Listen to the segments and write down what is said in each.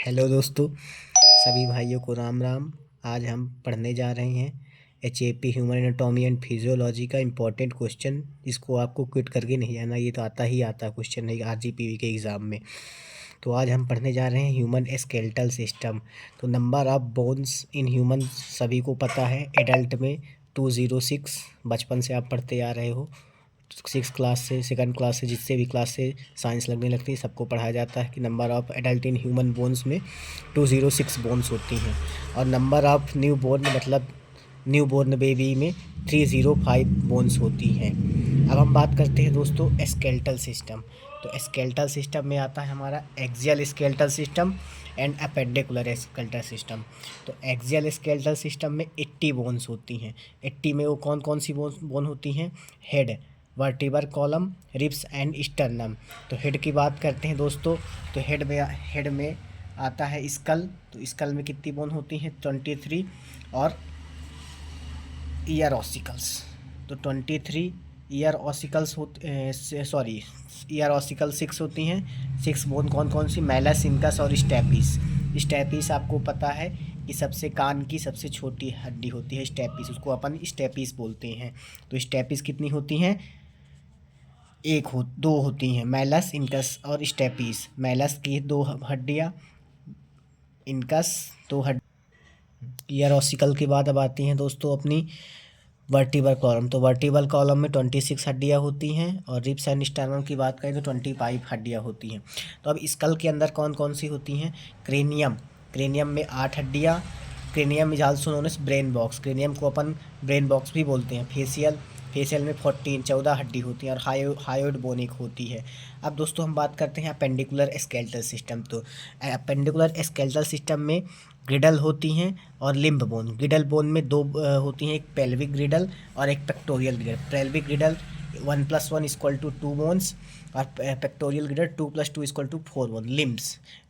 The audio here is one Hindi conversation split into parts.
हेलो दोस्तों, सभी भाइयों को राम राम। आज हम पढ़ने जा रहे हैं HAP human anatomy and physiology का इम्पोर्टेंट क्वेश्चन। इसको आपको क्विट करके नहीं आना, ये तो आता ही आता क्वेश्चन नहीं RGPV के एग्ज़ाम में। तो आज हम पढ़ने जा रहे हैं ह्यूमन स्केलेटल सिस्टम। तो number of bones in human सभी को पता है। एडल्ट में 206, बचपन से आप पढ़ते आ रहे हो। 6 क्लास से, सेकंड क्लास से, जिससे भी क्लास से साइंस लगने लगती है सबको पढ़ाया जाता है कि number of adult in human bones में 206 बोन्स होती हैं। और नंबर ऑफ़ न्यू बोर्न मतलब न्यू बोर्न बेबी में 305 बोन्स होती हैं। अब हम बात करते हैं दोस्तों स्केलेटल सिस्टम। तो स्केलेटल सिस्टम में आता है हमारा axial skeletal system and appendicular skeletal system. तो एक्सियल स्केलेटल सिस्टम में 80 बोन्स होती हैं। 80 में वो कौन कौन सी बोन होती हैं? Head, vertebral column, ribs and sternum. तो हेड की बात करते हैं दोस्तों, तो हेड में आता है स्कल। तो स्कल में कितनी बोन होती हैं? 23। और ईयर ऑसिकल्स, तो 23 ईयर ऑसिकल्स ईयर ऑसिकल 6 होती हैं। 6 बोन कौन कौन सी? मैलस, इंकस और स्टेपिस। स्टेपिस आपको पता है कि सबसे कान की सबसे छोटी हड्डी होती है स्टेपिस, उसको अपन स्टेपिस बोलते हैं। तो स्टेपिस कितनी होती हैं? दो होती हैं, मैलस, इनकस और स्टेपिस। मैलस की 2 हड्डियाँ, इनकस 2 हड्डी। ईयर ऑसिकल के बाद अब आती हैं दोस्तों अपनी वर्टिब्रल कॉलम। तो वर्टिब्रल कॉलम में 26 हड्डियाँ होती हैं। और रिब्स एंड स्टर्नम की बात करें तो 25 हड्डियाँ होती हैं। तो अब स्कल के अंदर कौन कौन सी होती हैं? क्रेनियम में 8 हड्डियाँ। Cranium is also known as brain box. Cranium को अपन ब्रेन बॉक्स भी बोलते हैं। फेशियल में 14 हड्डी होती हैं। और हायोइड बोन एक होती है। अब दोस्तों हम बात करते हैं अपेंडिकुलर स्केलेटल सिस्टम। तो अपेंडिकुलर स्केलेटल सिस्टम में ग्रिडल होती हैं और लिम्ब बोन। ग्रिडल बोन में 2 होती हैं, एक पेल्विक ग्रिडल और एक पेक्टोरियल ग्रिडल। पेल्विक ग्रिडल 1 + 1 = 2 बोन्स और पेक्टोरियल ग्रिडल 2 + 2 = 4 बोन।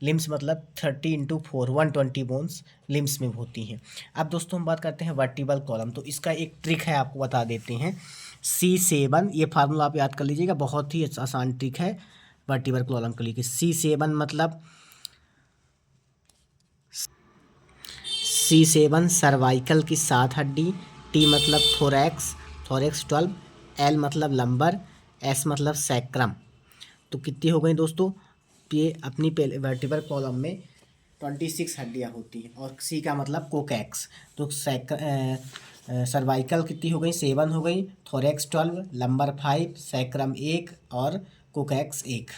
लिम्स मतलब 30 × 4 120 बोन्स लिम्स में होती हैं। अब दोस्तों हम बात करते हैं वर्टिब्रल कॉलम। तो इसका एक ट्रिक है, आपको बता देते हैं। C7, ये फार्मूला आप याद कर लीजिएगा, बहुत ही आसान ट्रिक है वर्टिब्रल कॉलम के लिए। C7 मतलब C7 सर्वाइकल की 7 हड्डी। T मतलब थोरैक्स 12। L मतलब लंबर, S मतलब सैक्रम। तो कितनी हो गई दोस्तों? ये अपनी वर्टिब्रल कॉलम में 26 हड्डियाँ होती हैं। और C का मतलब कोकैक्स। तो सर्वाइकल कितनी हो गई? 7 हो गई, थोरैक्स 12, लंबर 5, सैक्रम 1 और कोकैक्स 1।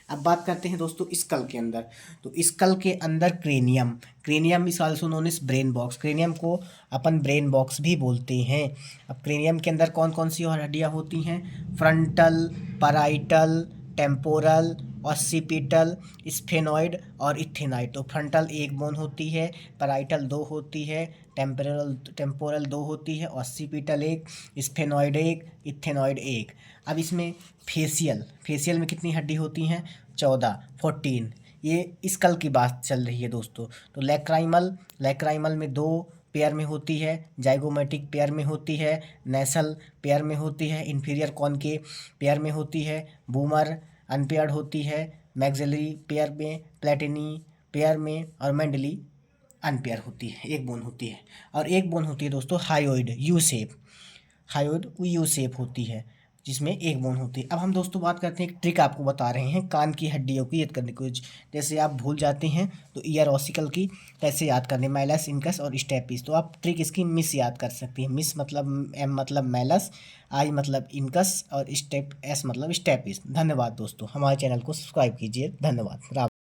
अब बात करते हैं दोस्तों स्कल के अंदर। तो स्कल के अंदर cranium is also known as brain box. Cranium को अपन ब्रेन बॉक्स भी बोलते हैं। अब क्रेनियम के अंदर कौन कौन सी और हड्डियाँ होती हैं? Frontal, parietal, temporal, occipital, sphenoid और इथेनॉइड। तो फ्रंटल 1 बोन होती है, पैराइटल 2 होती है, टेम्पोरल 2 होती है, ऑसिपिटल 1, स्फेनॉइड 1, इथेनॉइड 1। अब इसमें फेशियल में कितनी हड्डी होती हैं? 14। ये स्कल की बात चल रही है दोस्तों। तो लैक्राइमल में 2 पेयर में होती है, जाइगोमेटिक पेयर में होती है, नेसल पेयर में होती है, इंफीरियर कॉनकेव पेयर में होती है, बूमर अनपेयर्ड होती है, मैक्सिलरी पेयर में, प्लेटिनी पेयर में और मेंडली अनपेयर होती है, 1 बोन होती है। और 1 बोन होती है दोस्तों हायोइड यू शेप होती है, जिसमें 1 बोन होती है। अब हम दोस्तों बात करते हैं, एक ट्रिक आपको बता रहे हैं कान की हड्डियों की याद करने को। जैसे आप भूल जाते हैं तो ईयर ऑसिकल की कैसे याद करने, मैलस, इनकस और स्टेपिस। तो आप ट्रिक इसकी मिस याद कर सकती हैं। मिस मतलब M मतलब मैलस, I मतलब इनकस और S मतलब स्टेपिस। धन्यवाद दोस्तों, हमारे चैनल को सब्सक्राइब कीजिए। धन्यवाद।